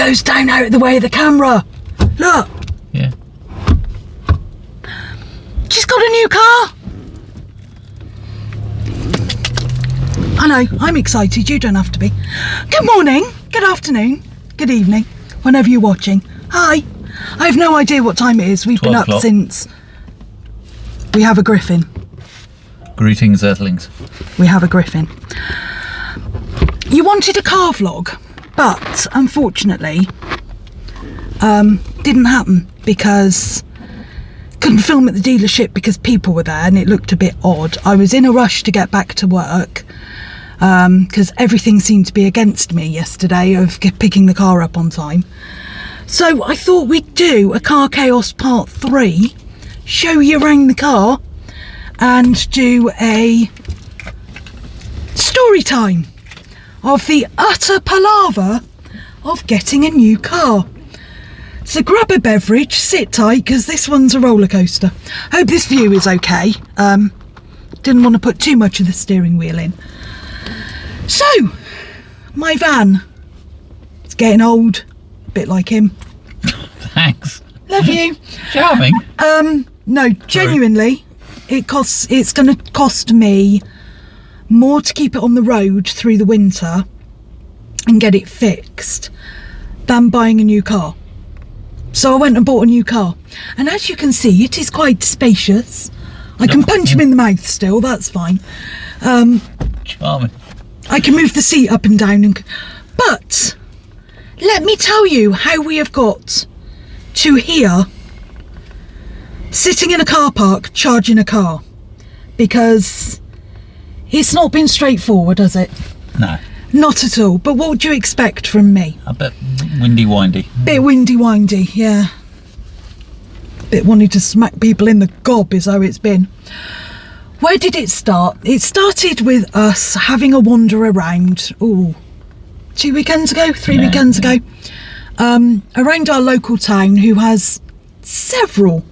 goes down out of the way of the camera. Look. Yeah. She's got a new car. I know, I'm excited, you don't have to be. Good morning, good afternoon, good evening, whenever you're watching. Hi. I have no idea what time it is. We've been up since... We have a griffin. Greetings, Earthlings. We have a griffin. You wanted a car vlog, but unfortunately, didn't happen because couldn't film at the dealership because people were there and it looked a bit odd. I was in a rush to get back to work because everything seemed to be against me yesterday of picking the car up on time. So I thought we'd do a Car Chaos Part 3, show you around the car and do a story time of the utter palaver of getting a new car. So grab a beverage, sit tight because this one's a roller coaster. Hope this view is okay. Didn't want to put too much of the steering wheel in. So, my van. It's getting old. Bit like him. Thanks. Love you. Charming. No, genuinely, it's going to cost me more to keep it on the road through the winter and get it fixed than buying a new car. So I went and bought a new car, and as you can see, it is quite spacious. I can punch him in the mouth still, that's fine. Charming. I can move the seat up and down, but let me tell you how we have got to here, sitting in a car park, charging a car, because it's not been straightforward, has it? No. Not at all, but what would you expect from me? A bit windy-windy. Bit windy-windy, yeah. Bit wanting to smack people in the gob is how it's been. Where did it start? It started with us having a wander around, 2 weekends ago, 3 weekends ago, around our local town, who has several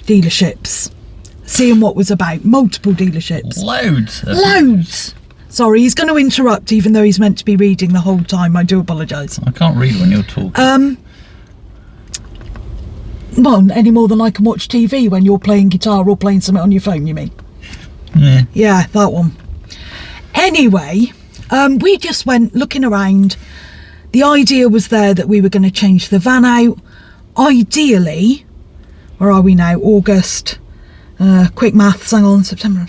dealerships, seeing what was about, multiple dealerships. Loads. Sorry, he's going to interrupt even though he's meant to be reading the whole time. I do apologise. I can't read when you're talking. Well, any more than I can watch TV when you're playing guitar or playing something on your phone, you mean? Yeah. Yeah, that one. Anyway, we just went looking around. The idea was there that we were going to change the van out. Ideally, where are we now? August. Quick maths, hang on, September.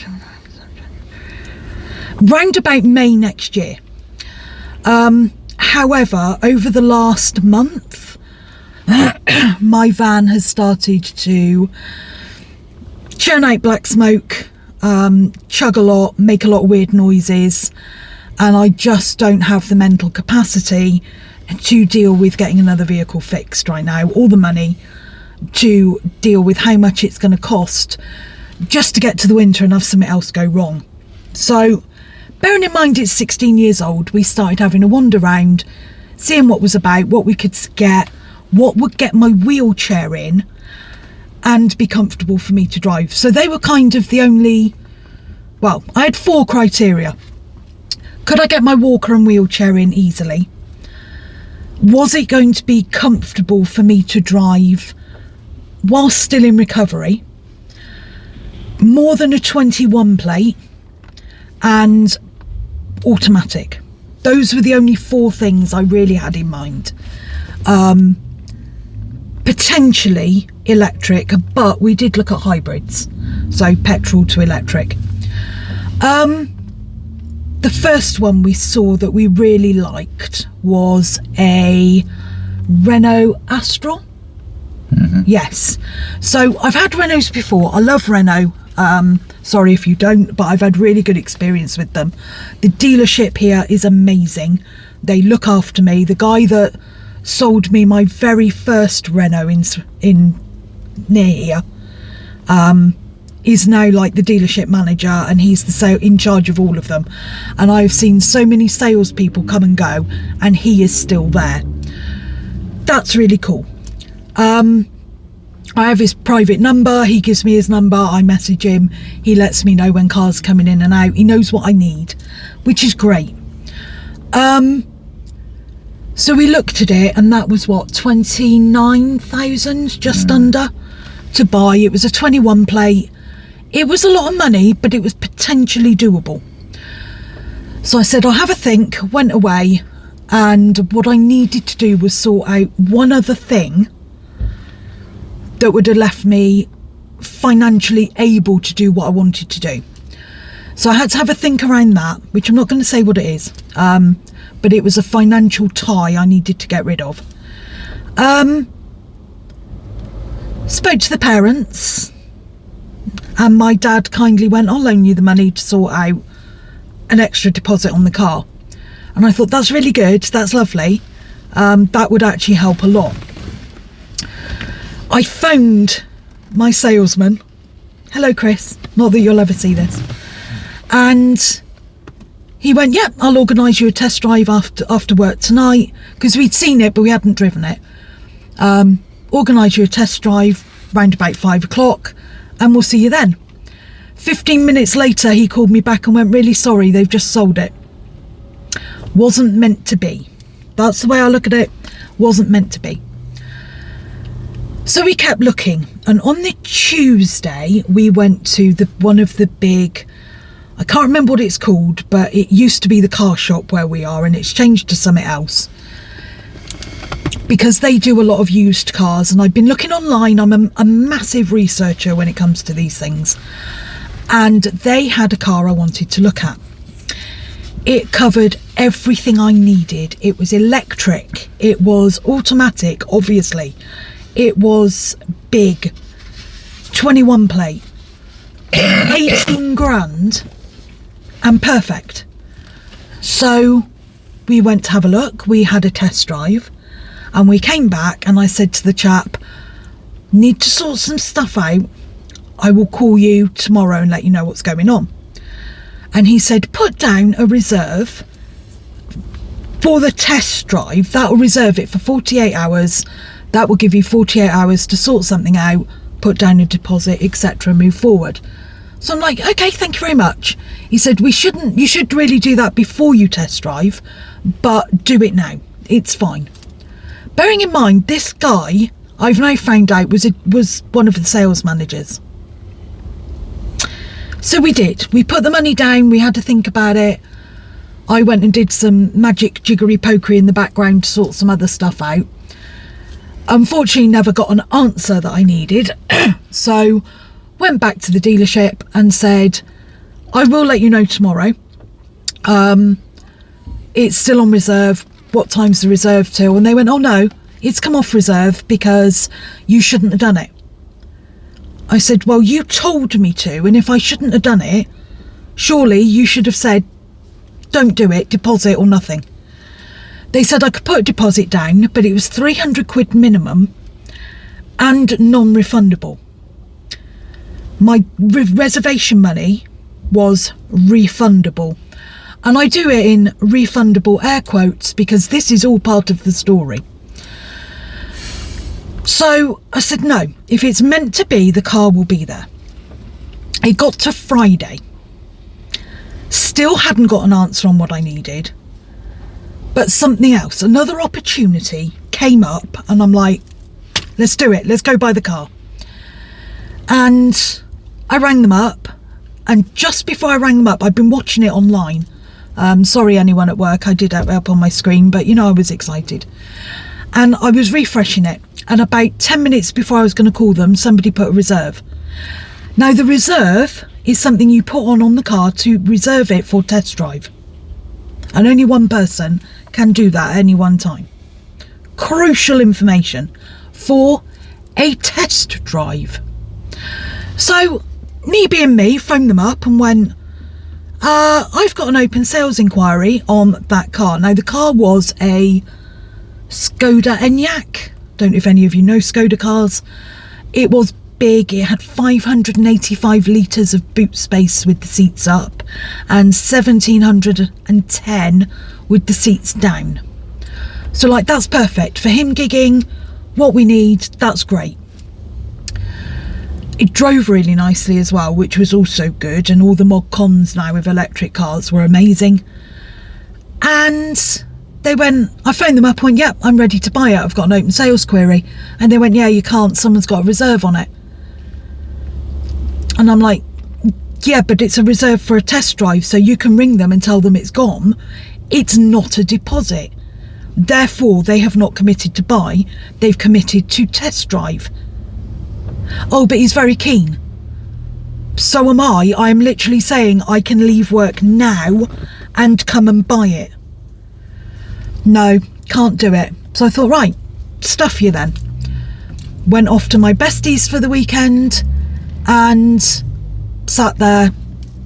Round about May next year. However, over the last month, my van has started to churn out black smoke, chug a lot, make a lot of weird noises, and I just don't have the mental capacity to deal with getting another vehicle fixed right now, or the money to deal with how much it's going to cost just to get to the winter and have something else go wrong. So, bearing in mind it's 16 years old, we started having a wander around, seeing what was about, what we could get, what would get my wheelchair in and be comfortable for me to drive. So they were kind of the only, well, I had 4 criteria. Could I get my walker and wheelchair in easily? Was it going to be comfortable for me to drive whilst still in recovery? More than a 21 plate and automatic. Those were the only 4 things I really had in mind. Potentially electric, but we did look at hybrids, so petrol to electric. The first one we saw that we really liked was a Renault Astral. Yes, so I've had Renaults before. I love Renault. Sorry if you don't, but I've had really good experience with them. The dealership here is amazing. They look after me. The guy that sold me my very first Renault in near here is now like the dealership manager, and he's the in charge of all of them. And I've seen so many salespeople come and go, and he is still there. That's really cool. I have his private number, he gives me his number, I message him, he lets me know when cars coming in and out, he knows what I need, which is great. So we looked at it, and that was what, 29,000, just under, to buy. It was a 21 plate. It was a lot of money, but it was potentially doable. So I said, I'll have a think, went away, and what I needed to do was sort out one other thing that would have left me financially able to do what I wanted to do. So I had to have a think around that, which I'm not going to say what it is, but it was a financial tie I needed to get rid of. Spoke to the parents, and my dad kindly went, I'll loan you the money to sort out an extra deposit on the car. And I thought, that's really good, that's lovely. That would actually help a lot. I phoned my salesman. Hello, Chris. Not that you'll ever see this. And he went, yep, I'll organise you a test drive after work tonight, because we'd seen it but we hadn't driven it. Organise you a test drive round about 5 o'clock and we'll see you then. 15 minutes later he called me back and went, really sorry, they've just sold it. Wasn't meant to be. That's the way I look at it. Wasn't meant to be. So we kept looking, and on the Tuesday we went to one of the big, I can't remember what it's called, but it used to be the car shop where we are, and it's changed to something else because they do a lot of used cars. And I've been looking online. I'm a massive researcher when it comes to these things, and they had a car I wanted to look at. It covered everything I needed. It was electric, it was automatic, obviously, it was big, 21 plate, 18 grand, and perfect. So we went to have a look, we had a test drive, and we came back, and I said to the chap, need to sort some stuff out, I will call you tomorrow and let you know what's going on. And he said, put down a reserve for the test drive. That will reserve it for 48 hours. That will give you 48 hours to sort something out, put down a deposit, etc., move forward. So I'm like, okay, thank you very much. He said, you should really do that before you test drive, but do it now. It's fine. Bearing in mind, this guy, I've now found out, was one of the sales managers. So we did. We put the money down. We had to think about it. I went and did some magic jiggery pokery in the background to sort some other stuff out. Unfortunately, never got an answer that I needed. So went back to the dealership and said, I will let you know tomorrow. It's still on reserve. What time's the reserve till? And they went, oh no, it's come off reserve because you shouldn't have done it. I said, well, you told me to, and if I shouldn't have done it, surely you should have said, don't do it, deposit or nothing. They said I could put a deposit down, but it was 300 quid minimum and non-refundable. My reservation money was refundable. And I do it in refundable air quotes because this is all part of the story. So I said, no, if it's meant to be, the car will be there. It got to Friday. Still hadn't got an answer on what I needed. But something else, another opportunity came up, and I'm like, let's do it. Let's go buy the car. And I rang them up. And just before I rang them up, I'd been watching it online. Sorry, anyone at work, I did have it up on my screen, but you know, I was excited. And I was refreshing it. And about 10 minutes before I was going to call them, somebody put a reserve. Now, the reserve is something you put on the car to reserve it for test drive. And only one person can do that at any one time. Crucial information for a test drive. So, me being me, phoned them up and went, I've got an open sales inquiry on that car. Now, the car was a Skoda Enyaq. Don't know if any of you know Skoda cars. It was big. It had 585 litres of boot space with the seats up and 1710 with the seats down. So like, that's perfect for him gigging what we need. That's great. It drove really nicely as well, which was also good, and all the mod cons now with electric cars were amazing. And they went, I phoned them up and went, yep, I'm ready to buy it. I've got an open sales query. And they went, yeah, you can't. Someone's got a reserve on it. And I'm like, yeah, but it's a reserve for a test drive. So you can ring them and tell them it's gone. It's not a deposit. Therefore, they have not committed to buy. They've committed to test drive. Oh, but he's very keen. So am I. I am literally saying I can leave work now and come and buy it. No, can't do it. So I thought, right, stuff you then. Went off to my besties for the weekend and sat there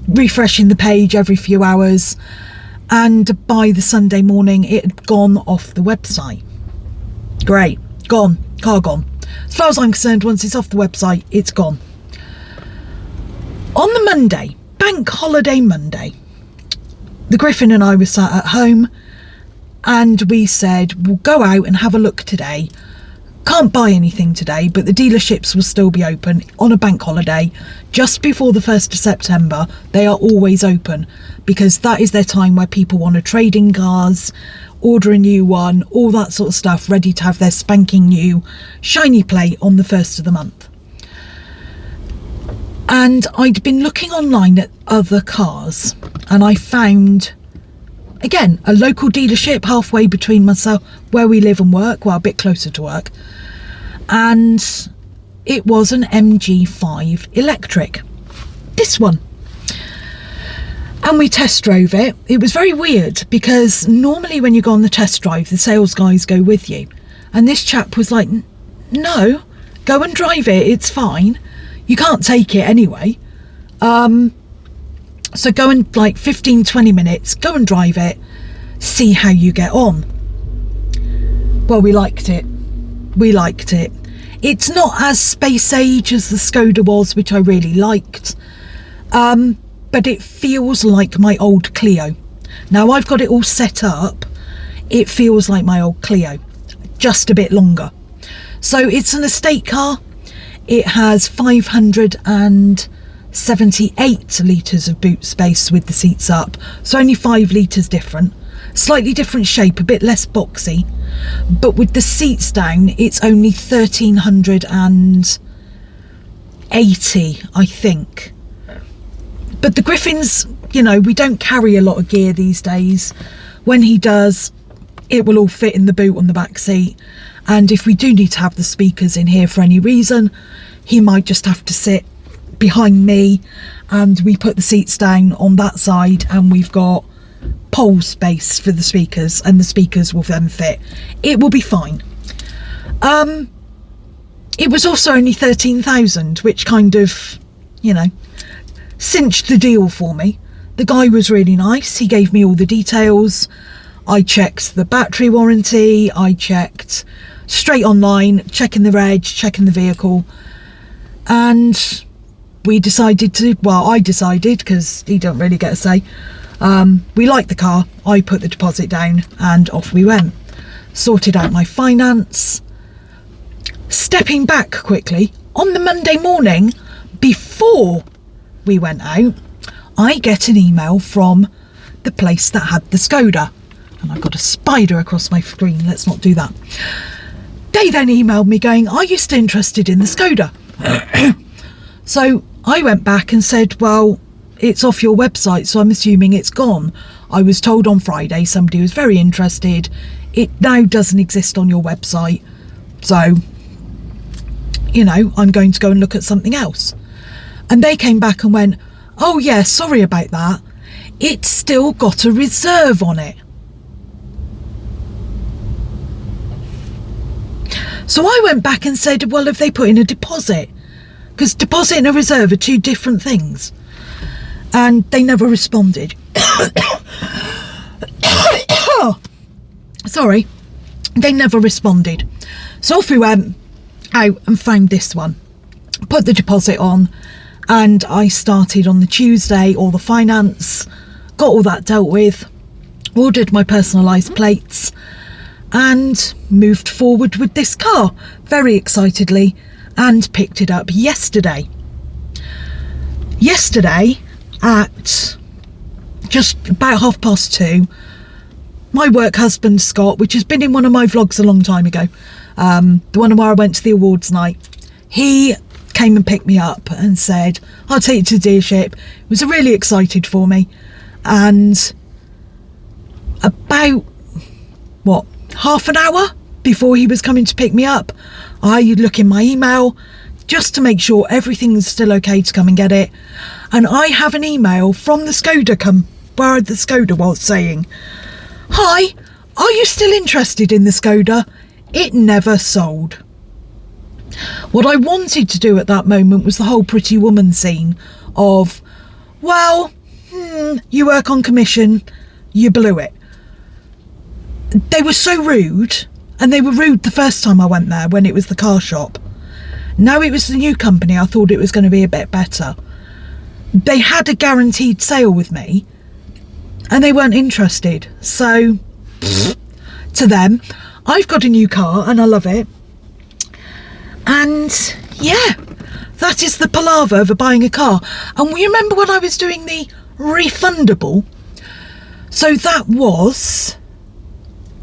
refreshing the page every few hours, and by the Sunday morning it had gone off the website. Great, gone, car gone. As far as I'm concerned, once it's off the website, it's gone. On the Monday, bank holiday Monday, the Griffin and I were sat at home and we said, we'll go out and have a look today. Can't buy anything today, but the dealerships will still be open on a bank holiday. Just before the 1st of September, they are always open because that is their time where people want to trade in cars, order a new one, all that sort of stuff, ready to have their spanking new shiny plate on the 1st of the month. And I'd been looking online at other cars and I found, again, a local dealership halfway between myself, where we live and work, well, a bit closer to work. And it was an MG5 electric. This one. And we test drove it. It was very weird because normally when you go on the test drive, the sales guys go with you. And this chap was like, no, go and drive it. It's fine. You can't take it anyway. So go and, like, 15-20 minutes, go and drive it, see how you get on. Well, we liked it. We liked it. It's not as space age as the Skoda was, which I really liked. But it feels like my old Clio. Now I've got it all set up. It feels like my old Clio, just a bit longer. So it's an estate car. It has 578 litres of boot space with the seats up, so only 5 litres different. Slightly different shape, a bit less boxy, but with the seats down it's only 1380, I think. But the Griffins, you know, we don't carry a lot of gear these days. When he does, it will all fit in the boot on the back seat, and if we do need to have the speakers in here for any reason, he might just have to sit behind me and we put the seats down on that side and we've got pole space for the speakers and the speakers will then fit. It will be fine. It was also only 13,000, which kind of, you know, cinched the deal for me. The guy was really nice. He gave me all the details. I checked the battery warranty. I checked straight online, checking the reg, checking the vehicle, and we decided to, well, I decided, because he don't really get a say, we liked the car. I put the deposit down and off we went. Sorted out my finance. Stepping back quickly, on the Monday morning before we went out, I get an email from the place that had the Skoda, and I've got a spider across my screen, let's not do that. They then emailed me going, are you still interested in the Skoda? So I went back and said, well, it's off your website, so I'm assuming it's gone. I was told on Friday somebody was very interested. It now doesn't exist on your website. So, you know, I'm going to go and look at something else. And they came back and went, oh yeah, sorry about that. It's still got a reserve on it. So I went back and said, well, have they put in a deposit? Because deposit and a reserve are two different things. And they never responded. Sorry. They never responded. So off we went out and found this one. Put the deposit on, and I started on the Tuesday, all the finance, got all that dealt with, ordered my personalised plates, and moved forward with this car very excitedly, and picked it up yesterday. Yesterday at just about 2:30, my work husband, Scott, which has been in one of my vlogs a long time ago, the one where I went to the awards night, he came and picked me up and said, I'll take you to the dealership. He was really excited for me. And about, what, half an hour before he was coming to pick me up, I look in my email just to make sure everything's still okay to come and get it. And I have an email from the Skoda where the Skoda was saying, hi, are you still interested in the Skoda? It never sold. What I wanted to do at that moment was the whole Pretty Woman scene of, well, you work on commission, you blew it. They were so rude, and they were rude the first time I went there when it was the car shop. Now it was the new company, I thought it was going to be a bit better. They had a guaranteed sale with me, and they weren't interested. So, to them, I've got a new car and I love it. And yeah, that is the palaver of buying a car. And we remember when I was doing the refundable, so that was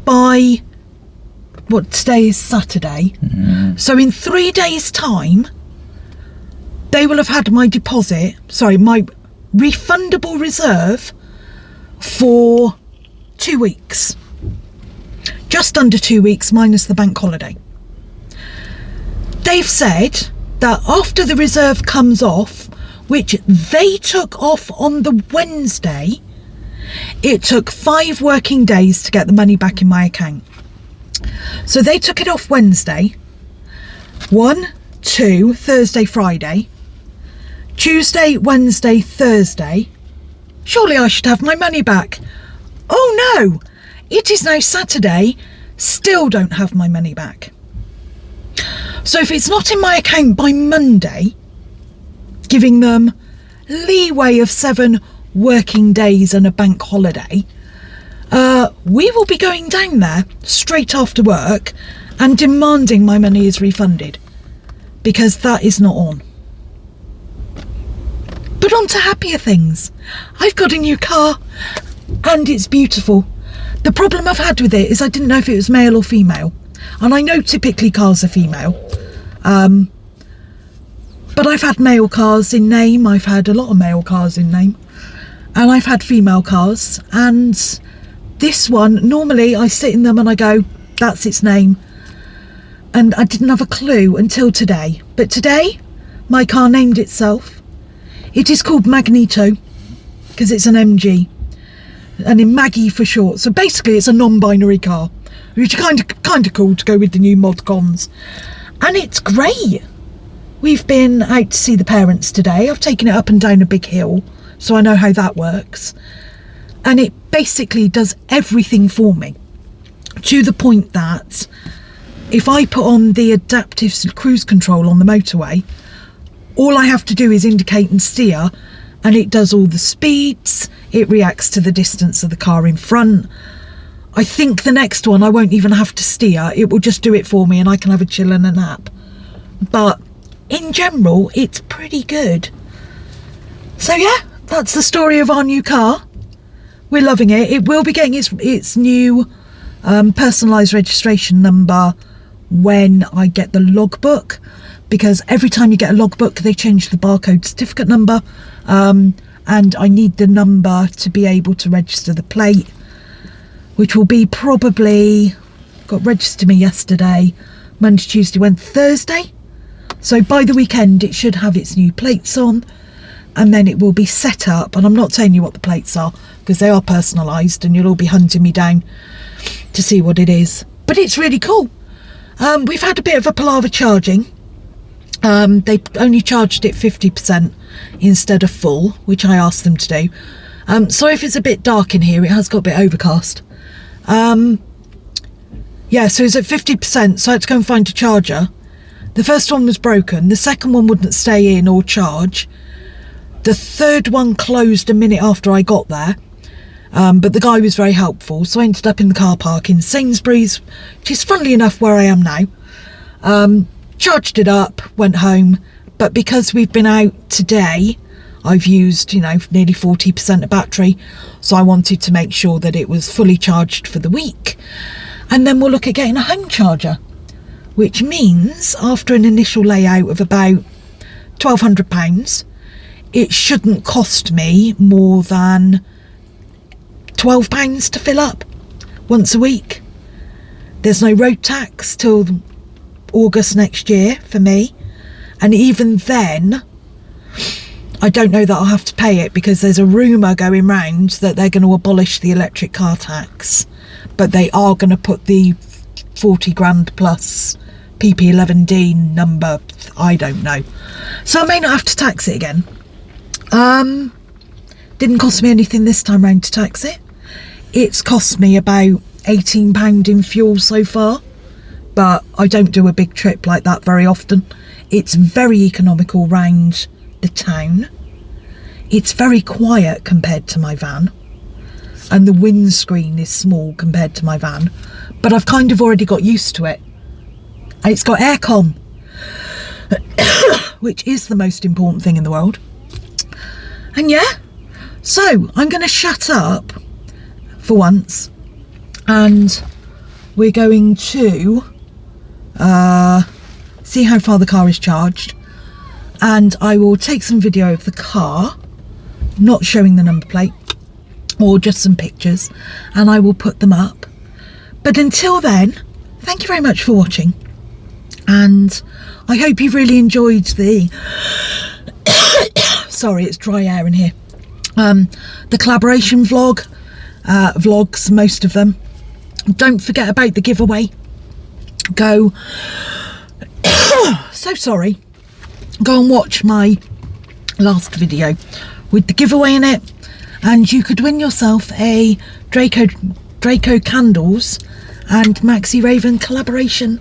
by, what, today is Saturday, so in 3 days time they will have had my deposit, sorry, my refundable reserve for 2 weeks, just under 2 weeks minus the bank holiday. They've said that after the reserve comes off, which they took off on the Wednesday, it took 5 working days to get the money back in my account. So they took it off Wednesday, 1, 2, Thursday, Friday, Tuesday, Wednesday, Thursday. Surely I should have my money back. Oh no, it is now Saturday, still don't have my money back. So if it's not in my account by Monday, giving them leeway of 7 working days and a bank holiday, we will be going down there straight after work and demanding my money is refunded, because that is not on. But on to happier things. I've got a new car and it's beautiful. The problem I've had with it is I didn't know if it was male or female, and I know typically cars are female, but I've had male cars in name, I've had a lot of male cars in name, and I've had female cars, and this one, normally I sit in them and I go, that's its name, and I didn't have a clue until today. But today my car named itself. It is called Magneto because it's an MG, and in Maggie for short. So basically it's a non-binary car, which is kind of cool to go with the new mod cons, and it's great. We've been out to see the parents today. I've taken it up and down a big hill, so I know how that works, and it basically does everything for me, to the point that if I put on the adaptive cruise control on the motorway, all I have to do is indicate and steer, and it does all the speeds, it reacts to the distance of the car in front. I think the next one I won't even have to steer, it will just do it for me and I can have a chill and a nap. But in general, it's pretty good. So yeah, that's the story of our new car. We're loving it. It will be getting its new personalised registration number when I get the logbook, because every time you get a logbook they change the barcode certificate number, and I need the number to be able to register the plate, which will be probably, got registered me yesterday, Monday, Tuesday, Wednesday, Thursday. So by the weekend it should have its new plates on, and then it will be set up, and I'm not telling you what the plates are because they are personalised and you'll all be hunting me down to see what it is, but it's really cool. We've had a bit of a palaver charging. They only charged it 50% instead of full, which I asked them to do. So if it's a bit dark in here, it has got a bit overcast. Yeah, so it's at 50%, so I had to go and find a charger. The first one was broken, the second one wouldn't stay in or charge. The third one closed a minute after I got there, but the guy was very helpful, so I ended up in the car park in Sainsbury's, which is funnily enough where I am now. Charged it up, went home, but because we've been out today, I've used, you know, nearly 40% of battery, so I wanted to make sure that it was fully charged for the week. And then we'll look at getting a home charger, which means after an initial layout of about £1,200, it shouldn't cost me more than £12 to fill up once a week. There's no road tax till August next year for me, and even then I don't know that I'll have to pay it, because there's a rumour going round that they're going to abolish the electric car tax, but they are going to put the 40 grand plus PP11D number, I don't know, so I may not have to tax it again. Didn't cost me anything this time round to tax it. It's cost me about £18 in fuel so far, but I don't do a big trip like that very often. It's very economical round the town. It's very quiet compared to my van, and the windscreen is small compared to my van, but I've kind of already got used to it. And it's got aircon, which is the most important thing in the world. And yeah, so I'm going to shut up for once, and we're going to see how far the car is charged, and I will take some video of the car, not showing the number plate, or just some pictures, and I will put them up. But until then, thank you very much for watching, and I hope you've really enjoyed the sorry, it's dry air in here, the collaboration vlogs, most of them. Don't forget about the giveaway. Go so sorry, go and watch my last video with the giveaway in it, and you could win yourself a Draco candles and MRAVEN collaboration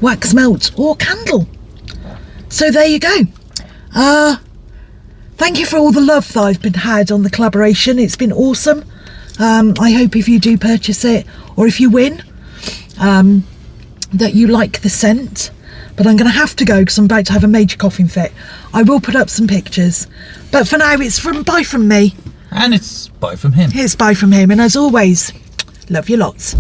wax melt or candle. So there you go. Thank you for all the love that I've been had on the collaboration. It's been awesome. I hope if you do purchase it, or if you win, that you like the scent. But I'm going to have to go because I'm about to have a major coughing fit. I will put up some pictures, but for now it's bye from me. And it's bye from him. It's bye from him, and as always, love you lots.